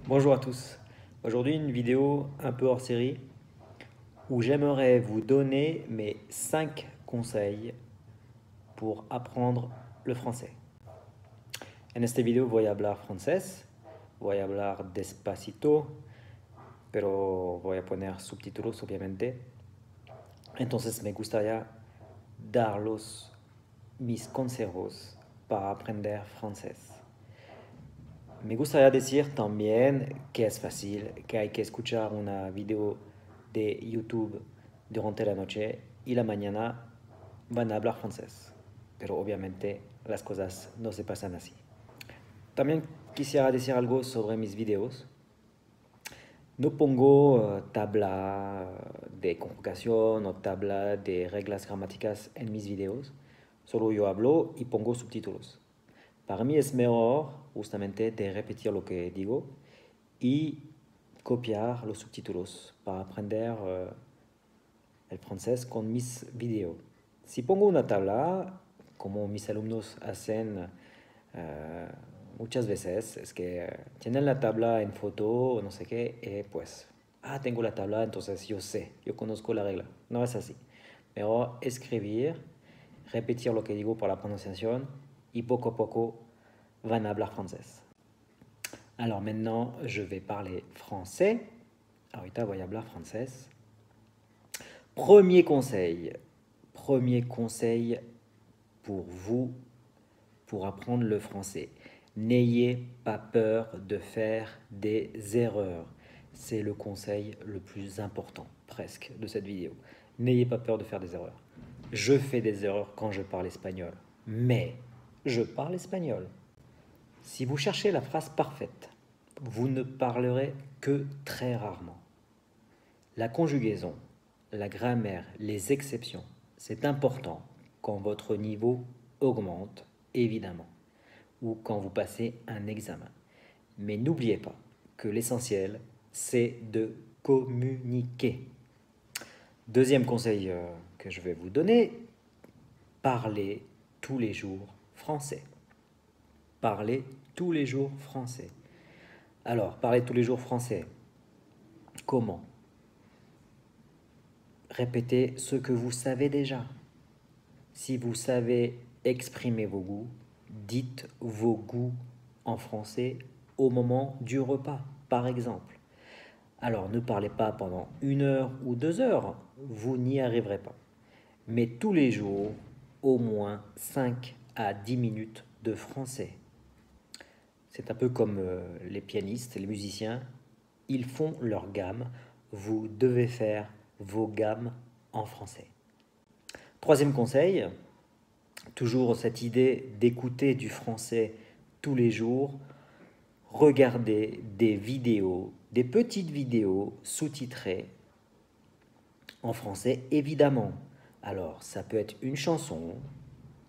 Bonjour à tous. Aujourd'hui, une vidéo un peu hors série où j'aimerais vous donner mes 5 conseils pour apprendre le français. En esta video voy a hablar francés, voy a hablar despacito, pero voy a poner subtítulos obviamente. Entonces me gustaría darlos mis consejos para aprender francés. Me gustaría decir también que es fácil, que hay que escuchar una video de YouTube durante la noche y la mañana van a hablar francés. Pero obviamente las cosas no se pasan así. También quisiera decir algo sobre mis videos. No pongo tabla de conjugación o tabla de reglas gramáticas en mis videos. Solo yo hablo y pongo subtítulos. Para mí es mejor justamente de repetir lo que digo y copiar los subtítulos para aprender el francés con mis videos. Si pongo una tabla, como mis alumnos hacen eh, muchas veces, es que tienen la tabla en foto o no sé qué, y pues, tengo la tabla, entonces yo sé, yo conozco la regla. No es así. Mejor escribir, repetir lo que digo por la prononciación y poco a poco van a hablar français. Alors maintenant, je vais parler français. Ahorita voy a hablar francés. Premier conseil pour vous pour apprendre le français. N'ayez pas peur de faire des erreurs. C'est le conseil le plus important, presque, de cette vidéo. N'ayez pas peur de faire des erreurs. Je fais des erreurs quand je parle espagnol, mais je parle espagnol. Si vous cherchez la phrase parfaite, vous ne parlerez que très rarement. La conjugaison, la grammaire, les exceptions, c'est important quand votre niveau augmente, évidemment, ou quand vous passez un examen. Mais n'oubliez pas que l'essentiel, c'est de communiquer. Deuxième conseil que je vais vous donner, parlez tous les jours français. Parlez tous les jours français. Alors, parlez tous les jours français. Comment? Répétez ce que vous savez déjà. Si vous savez exprimer vos goûts, dites vos goûts en français au moment du repas, par exemple. Alors ne parlez pas pendant 1 heure ou 2 heures, vous n'y arriverez pas. Mais tous les jours, au moins 5 à 10 minutes de français. C'est un peu comme les pianistes, les musiciens, ils font leur gamme, vous devez faire vos gammes en français. Troisième conseil, toujours cette idée d'écouter du français tous les jours, regardez des vidéos, des petites vidéos sous-titrées en français évidemment. Alors ça peut être une chanson,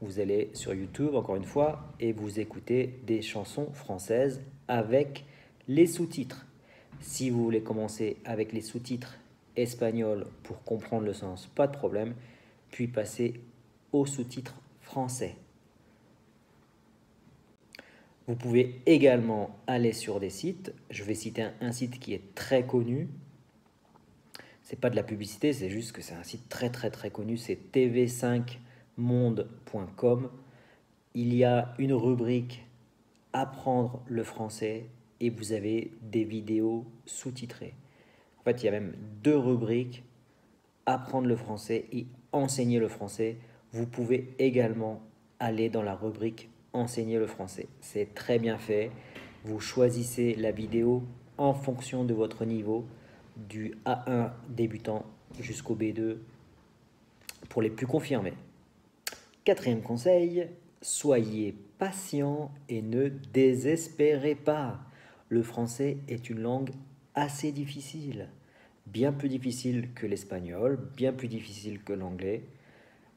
vous allez sur YouTube encore une fois et vous écoutez des chansons françaises avec les sous-titres. Si vous voulez commencer avec les sous-titres espagnols pour comprendre le sens, pas de problème, puis passer aux sous-titres français. Vous pouvez également aller sur des sites. Je vais citer un site qui est très connu. C'est pas de la publicité, c'est juste que c'est un site très connu. C'est tv5monde.com. Il y a une rubrique Apprendre le français et vous avez des vidéos sous-titrées. En fait, il y a même 2 rubriques Apprendre le français et Enseigner le français. Vous pouvez également aller dans la rubrique Enseigner le français. C'est très bien fait. Vous choisissez la vidéo en fonction de votre niveau, du A1 débutant jusqu'au B2 pour les plus confirmés. Quatrième conseil, soyez patient et ne désespérez pas. Le français est une langue assez difficile, bien plus difficile que l'espagnol, bien plus difficile que l'anglais,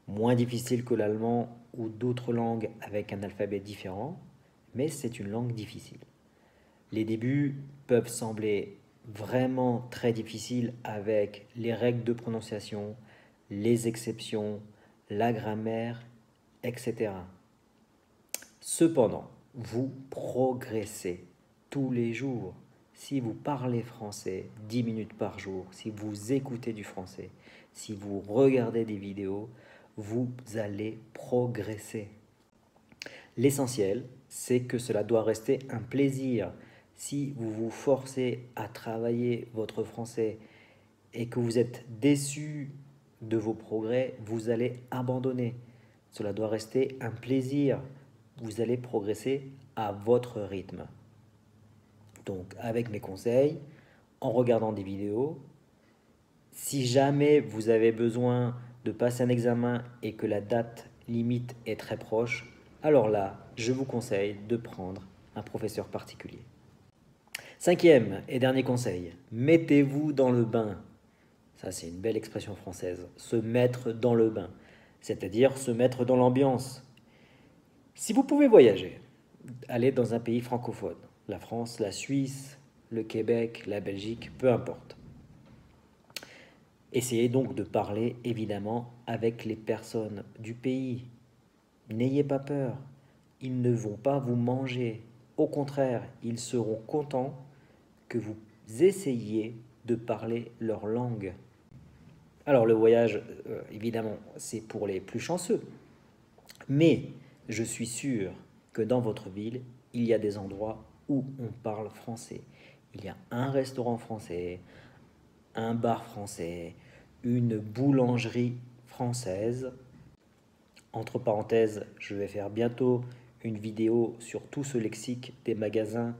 moins difficile que l'allemand ou d'autres langues avec un alphabet différent, mais c'est une langue difficile. Les débuts peuvent sembler vraiment très difficiles avec les règles de prononciation, les exceptions, la grammaire, etc. Cependant, vous progressez tous les jours. si vous parlez français 10 minutes par jour, si vous écoutez du français, si vous regardez des vidéos, vous allez progresser. L'essentiel, c'est que cela doit rester un plaisir. Si vous vous forcez à travailler votre français et que vous êtes déçu de vos progrès, vous allez abandonner. Cela doit rester un plaisir. Vous allez progresser à votre rythme. Donc, avec mes conseils, en regardant des vidéos, si jamais vous avez besoin de passer un examen et que la date limite est très proche, alors là, je vous conseille de prendre un professeur particulier. Cinquième et dernier conseil, mettez-vous dans le bain. Ça, c'est une belle expression française, se mettre dans le bain, c'est-à-dire se mettre dans l'ambiance. Si vous pouvez voyager, allez dans un pays francophone, la France, la Suisse, le Québec, la Belgique, peu importe. Essayez donc de parler évidemment avec les personnes du pays. N'ayez pas peur, ils ne vont pas vous manger. Au contraire, ils seront contents que vous essayiez de parler leur langue. Alors le voyage, évidemment, c'est pour les plus chanceux. Mais je suis sûr que dans votre ville, il y a des endroits où on parle français. Il y a un restaurant français, un bar français, une boulangerie française. Entre parenthèses, je vais faire bientôt une vidéo sur tout ce lexique des magasins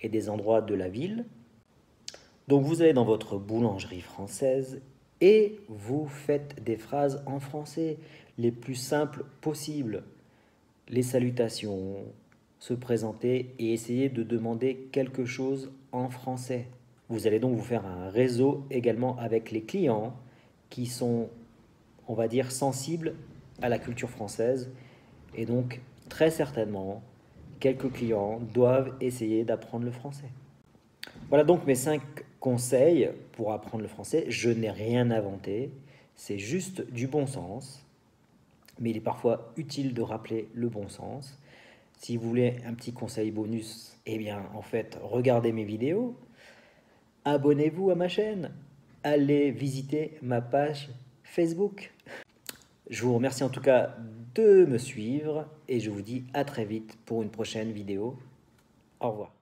et des endroits de la ville. Donc vous allez dans votre boulangerie française et vous faites des phrases en français les plus simples possibles. Les salutations, se présenter et essayer de demander quelque chose en français. Vous allez donc vous faire un réseau également avec les clients qui sont, on va dire, sensibles à la culture française. Et donc, très certainement, quelques clients doivent essayer d'apprendre le français. Voilà donc mes 5 conseils pour apprendre le français. Je n'ai rien inventé, c'est juste du bon sens. Mais il est parfois utile de rappeler le bon sens. Si vous voulez un petit conseil bonus, eh bien, en fait, regardez mes vidéos, abonnez-vous à ma chaîne, allez visiter ma page Facebook. Je vous remercie en tout cas de me suivre et je vous dis à très vite pour une prochaine vidéo. Au revoir.